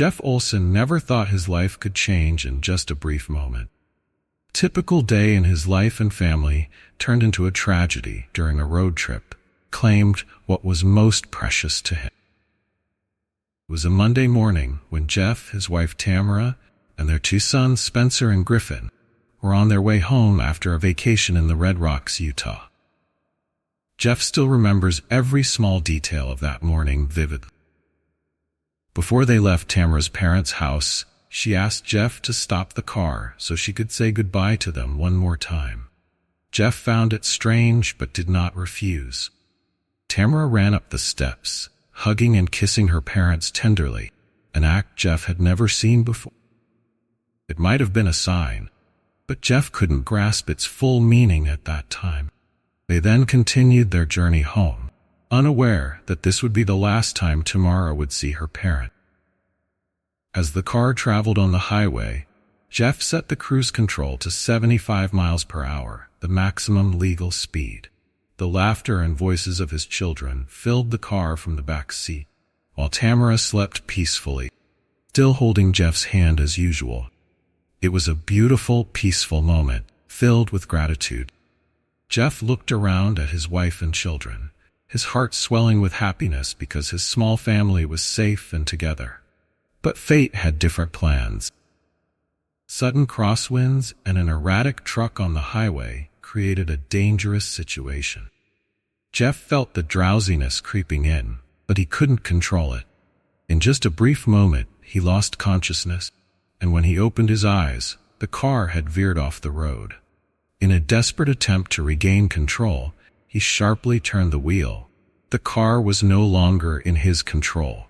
Jeff Olson never thought his life could change in just a brief moment. A typical day in his life and family turned into a tragedy during a road trip, claimed what was most precious to him. It was a Monday morning when Jeff, his wife Tamara, and their two sons Spencer and Griffin were on their way home after a vacation in the Red Rocks, Utah. Jeff still remembers every small detail of that morning vividly. Before they left Tamara's parents' house, she asked Jeff to stop the car so she could say goodbye to them one more time. Jeff found it strange but did not refuse. Tamara ran up the steps, hugging and kissing her parents tenderly, an act Jeff had never seen before. It might have been a sign, but Jeff couldn't grasp its full meaning at that time. They then continued their journey home, unaware that this would be the last time Tamara would see her parent. As the car traveled on the highway, Jeff set the cruise control to 75 miles per hour, the maximum legal speed. The laughter and voices of his children filled the car from the back seat, while Tamara slept peacefully, still holding Jeff's hand as usual. It was a beautiful, peaceful moment, filled with gratitude. Jeff looked around at his wife and children, his heart swelling with happiness because his small family was safe and together. But fate had different plans. Sudden crosswinds and an erratic truck on the highway created a dangerous situation. Jeff felt the drowsiness creeping in, but he couldn't control it. In just a brief moment, he lost consciousness, and when he opened his eyes, the car had veered off the road. In a desperate attempt to regain control, he sharply turned the wheel. The car was no longer in his control.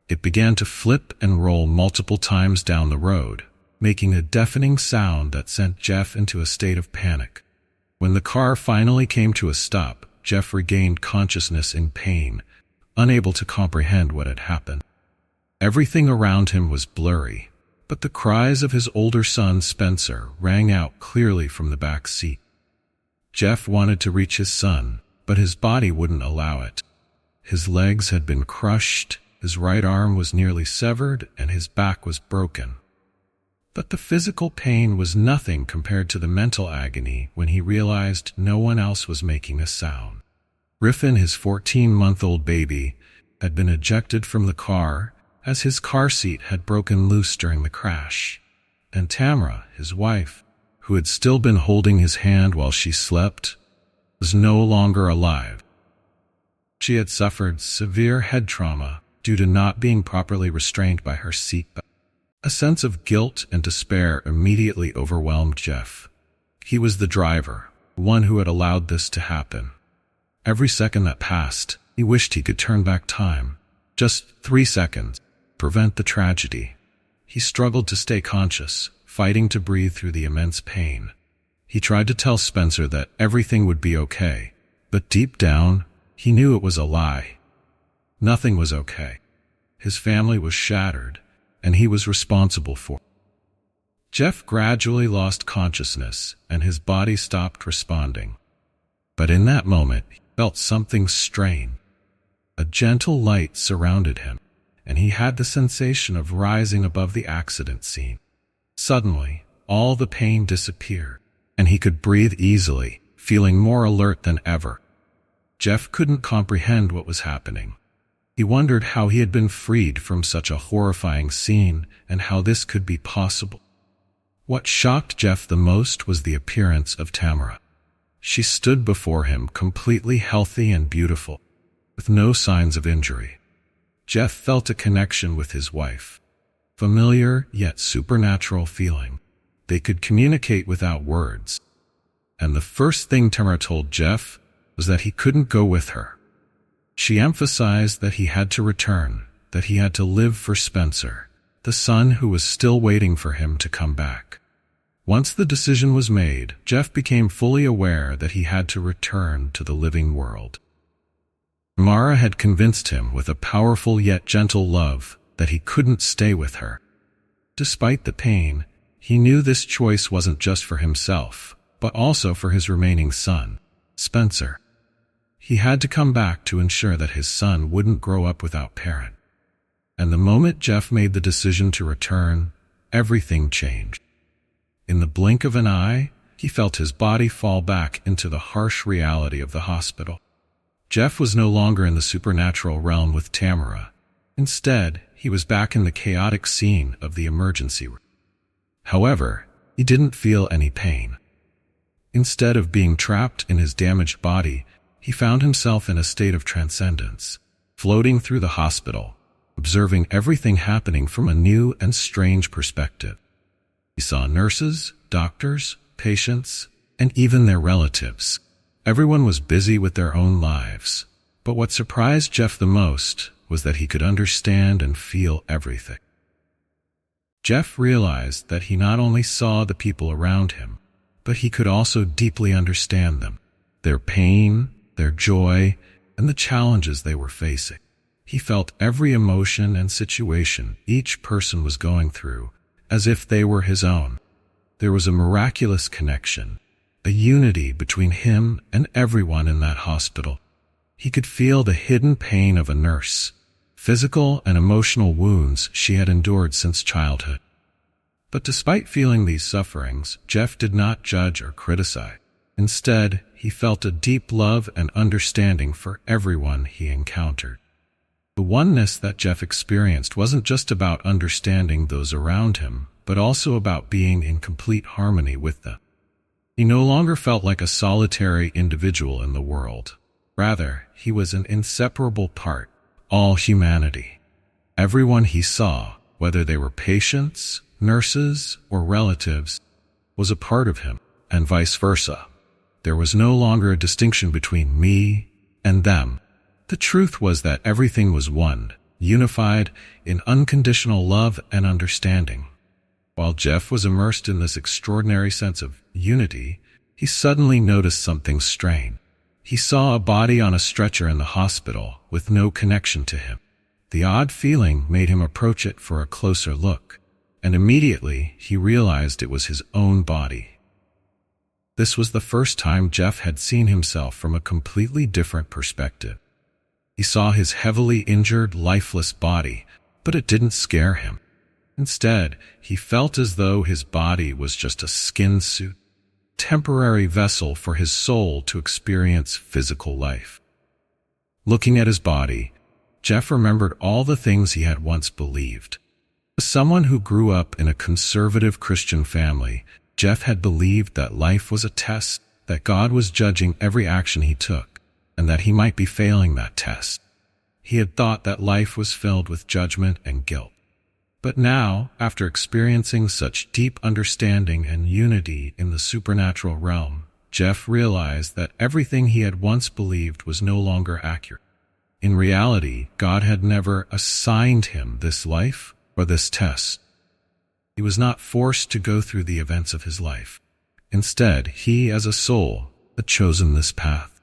It began to flip and roll multiple times down the road, making a deafening sound that sent Jeff into a state of panic. When the car finally came to a stop, Jeff regained consciousness in pain, unable to comprehend what had happened. Everything around him was blurry, but the cries of his older son Spencer rang out clearly from the back seat. Jeff wanted to reach his son, but his body wouldn't allow it. His legs had been crushed, his right arm was nearly severed, and his back was broken. But the physical pain was nothing compared to the mental agony when he realized no one else was making a sound. Griffin, his 14-month-old baby, had been ejected from the car as his car seat had broken loose during the crash, and Tamara, his wife, who had still been holding his hand while she slept, was no longer alive. She had suffered severe head trauma due to not being properly restrained by her seatbelt. A sense of guilt and despair immediately overwhelmed Jeff. He was the driver, the one who had allowed this to happen. Every second that passed, he wished he could turn back time. Just 3 seconds. Prevent the tragedy. He struggled to stay conscious, fighting to breathe through the immense pain. He tried to tell Spencer that everything would be okay, but deep down, he knew it was a lie. Nothing was okay. His family was shattered, and he was responsible for it. Jeff gradually lost consciousness, and his body stopped responding. But in that moment, he felt something strange. A gentle light surrounded him, and he had the sensation of rising above the accident scene. Suddenly, all the pain disappeared, and he could breathe easily, feeling more alert than ever. Jeff couldn't comprehend what was happening. He wondered how he had been freed from such a horrifying scene and how this could be possible. What shocked Jeff the most was the appearance of Tamara. She stood before him completely healthy and beautiful, with no signs of injury. Jeff felt a connection with his wife, familiar yet supernatural feeling. They could communicate without words. And the first thing Tamara told Jeff was that he couldn't go with her. She emphasized that he had to return, that he had to live for Spencer, the son who was still waiting for him to come back. Once the decision was made, Jeff became fully aware that he had to return to the living world. Tamara had convinced him with a powerful yet gentle love that he couldn't stay with her. Despite the pain, he knew this choice wasn't just for himself, but also for his remaining son, Spencer. He had to come back to ensure that his son wouldn't grow up without parent. And the moment Jeff made the decision to return, everything changed. In the blink of an eye, he felt his body fall back into the harsh reality of the hospital. Jeff was no longer in the supernatural realm with Tamara. Instead, he was back in the chaotic scene of the emergency room. However, he didn't feel any pain. Instead of being trapped in his damaged body, he found himself in a state of transcendence, floating through the hospital, observing everything happening from a new and strange perspective. He saw nurses, doctors, patients, and even their relatives. Everyone was busy with their own lives. But what surprised Jeff the most was that he could understand and feel everything. Jeff realized that he not only saw the people around him, but he could also deeply understand them, their pain, their joy, and the challenges they were facing. He felt every emotion and situation each person was going through as if they were his own. There was a miraculous connection, a unity between him and everyone in that hospital. He could feel the hidden pain of a nurse, physical and emotional wounds she had endured since childhood. But despite feeling these sufferings, Jeff did not judge or criticize. Instead, he felt a deep love and understanding for everyone he encountered. The oneness that Jeff experienced wasn't just about understanding those around him, but also about being in complete harmony with them. He no longer felt like a solitary individual in the world. Rather, he was an inseparable part, all humanity. Everyone he saw, whether they were patients, nurses, or relatives, was a part of him, and vice versa. There was no longer a distinction between me and them. The truth was that everything was one, unified in unconditional love and understanding. While Jeff was immersed in this extraordinary sense of unity, he suddenly noticed something strange. He saw a body on a stretcher in the hospital with no connection to him. The odd feeling made him approach it for a closer look, and immediately he realized it was his own body. This was the first time Jeff had seen himself from a completely different perspective. He saw his heavily injured, lifeless body, but it didn't scare him. Instead, he felt as though his body was just a skin suit, temporary vessel for his soul to experience physical life. Looking at his body, Jeff remembered all the things he had once believed. As someone who grew up in a conservative Christian family, Jeff had believed that life was a test, that God was judging every action he took, and that he might be failing that test. He had thought that life was filled with judgment and guilt. But now, after experiencing such deep understanding and unity in the supernatural realm, Jeff realized that everything he had once believed was no longer accurate. In reality, God had never assigned him this life or this test. He was not forced to go through the events of his life. Instead, he, as a soul, had chosen this path.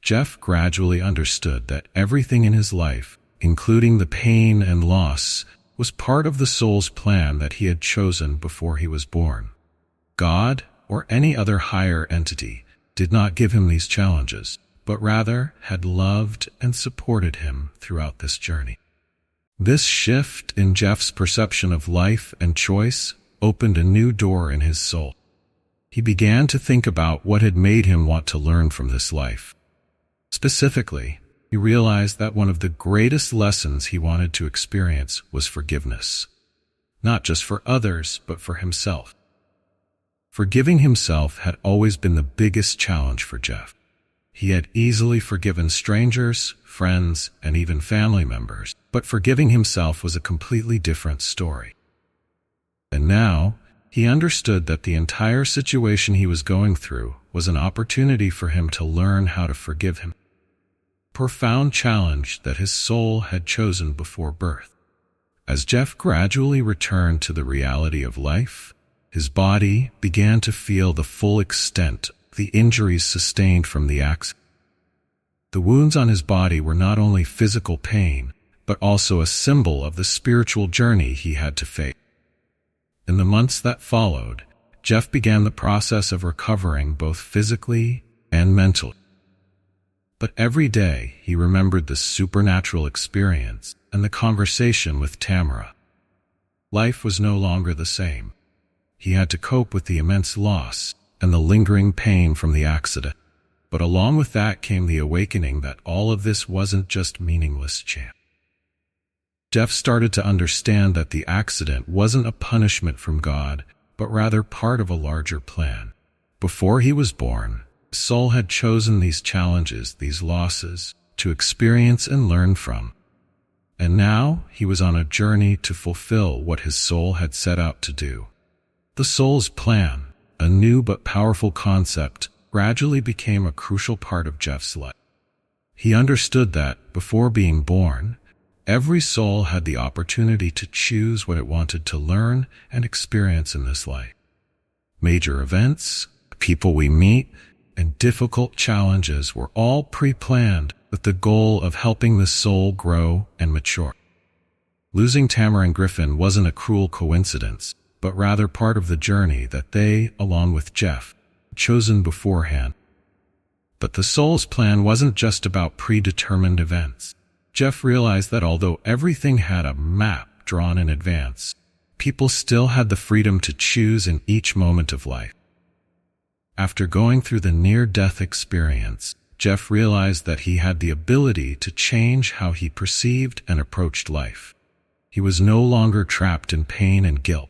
Jeff gradually understood that everything in his life, including the pain and loss, was part of the soul's plan that he had chosen before he was born. God, or any other higher entity, did not give him these challenges, but rather had loved and supported him throughout this journey. This shift in Jeff's perception of life and choice opened a new door in his soul. He began to think about what had made him want to learn from this life. Specifically, he realized that one of the greatest lessons he wanted to experience was forgiveness, not just for others, but for himself. Forgiving himself had always been the biggest challenge for Jeff. He had easily forgiven strangers, friends, and even family members, but forgiving himself was a completely different story. And now, he understood that the entire situation he was going through was an opportunity for him to learn how to forgive him. Profound challenge that his soul had chosen before birth. As Jeff gradually returned to the reality of life, his body began to feel the full extent of the injuries sustained from the accident. The wounds on his body were not only physical pain, but also a symbol of the spiritual journey he had to face. In the months that followed, Jeff began the process of recovering both physically and mentally. But every day he remembered the supernatural experience and the conversation with Tamara. Life was no longer the same. He had to cope with the immense loss and the lingering pain from the accident. But along with that came the awakening that all of this wasn't just meaningless chance. Jeff started to understand that the accident wasn't a punishment from God, but rather part of a larger plan. Before he was born, his soul had chosen these challenges, these losses, to experience and learn from. And now he was on a journey to fulfill what his soul had set out to do. The soul's plan, a new but powerful concept, gradually became a crucial part of Jeff's life. He understood that, before being born, every soul had the opportunity to choose what it wanted to learn and experience in this life. Major events, people we meet, and difficult challenges were all pre-planned with the goal of helping the soul grow and mature. Losing Tamara and Griffin wasn't a cruel coincidence, but rather part of the journey that they, along with Jeff, had chosen beforehand. But the soul's plan wasn't just about predetermined events. Jeff realized that although everything had a map drawn in advance, people still had the freedom to choose in each moment of life. After going through the near-death experience, Jeff realized that he had the ability to change how he perceived and approached life. He was no longer trapped in pain and guilt.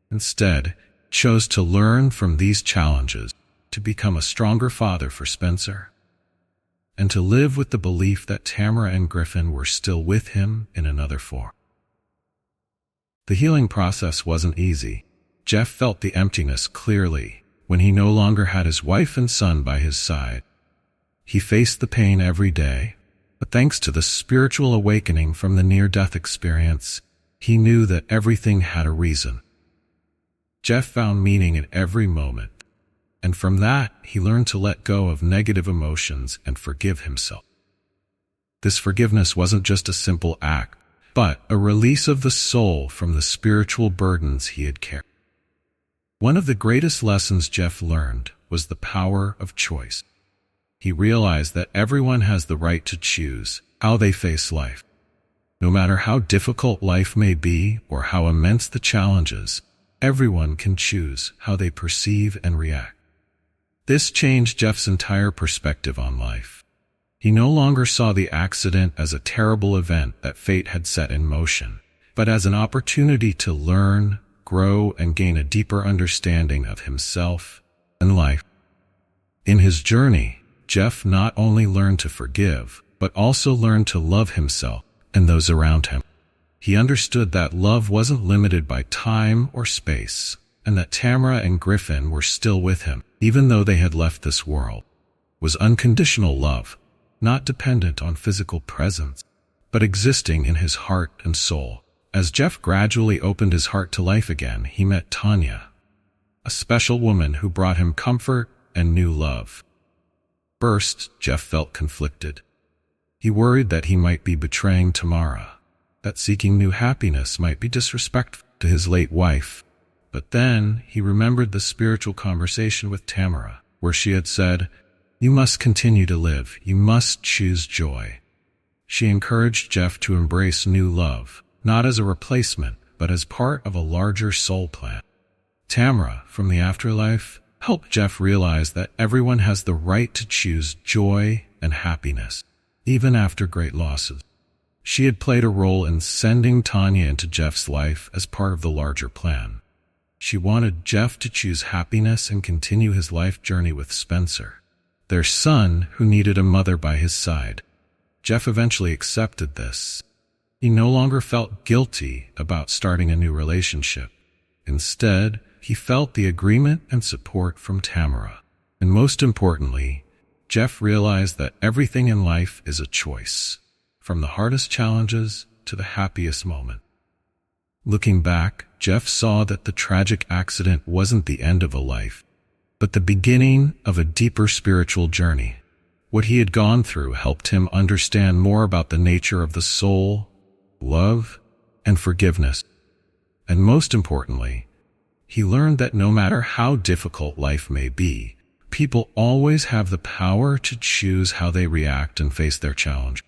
Instead, chose to learn from these challenges, to become a stronger father for Spencer, and to live with the belief that Tamara and Griffin were still with him in another form. The healing process wasn't easy. Jeff felt the emptiness clearly when he no longer had his wife and son by his side. He faced the pain every day, but thanks to the spiritual awakening from the near-death experience, he knew that everything had a reason. Jeff found meaning in every moment, and from that he learned to let go of negative emotions and forgive himself. This forgiveness wasn't just a simple act, but a release of the soul from the spiritual burdens he had carried. One of the greatest lessons Jeff learned was the power of choice. He realized that everyone has the right to choose how they face life. No matter how difficult life may be or how immense the challenges, everyone can choose how they perceive and react. This changed Jeff's entire perspective on life. He no longer saw the accident as a terrible event that fate had set in motion, but as an opportunity to learn, grow, and gain a deeper understanding of himself and life. In his journey, Jeff not only learned to forgive, but also learned to love himself and those around him. He understood that love wasn't limited by time or space, and that Tamara and Griffin were still with him, even though they had left this world. It was unconditional love, not dependent on physical presence, but existing in his heart and soul. As Jeff gradually opened his heart to life again, he met Tanya, a special woman who brought him comfort and new love. First, Jeff felt conflicted. He worried that he might be betraying Tamara, that seeking new happiness might be disrespectful to his late wife. But then he remembered the spiritual conversation with Tamara, where she had said, "You must continue to live. You must choose joy." She encouraged Jeff to embrace new love, not as a replacement, but as part of a larger soul plan. Tamara, from the afterlife, helped Jeff realize that everyone has the right to choose joy and happiness, even after great losses. She had played a role in sending Tanya into Jeff's life as part of the larger plan. She wanted Jeff to choose happiness and continue his life journey with Spencer, their son who needed a mother by his side. Jeff eventually accepted this. He no longer felt guilty about starting a new relationship. Instead, he felt the agreement and support from Tamara. And most importantly, Jeff realized that everything in life is a choice, from the hardest challenges to the happiest moment. Looking back, Jeff saw that the tragic accident wasn't the end of a life, but the beginning of a deeper spiritual journey. What he had gone through helped him understand more about the nature of the soul, love, and forgiveness. And most importantly, he learned that no matter how difficult life may be, People always have the power to choose how they react and face their challenge.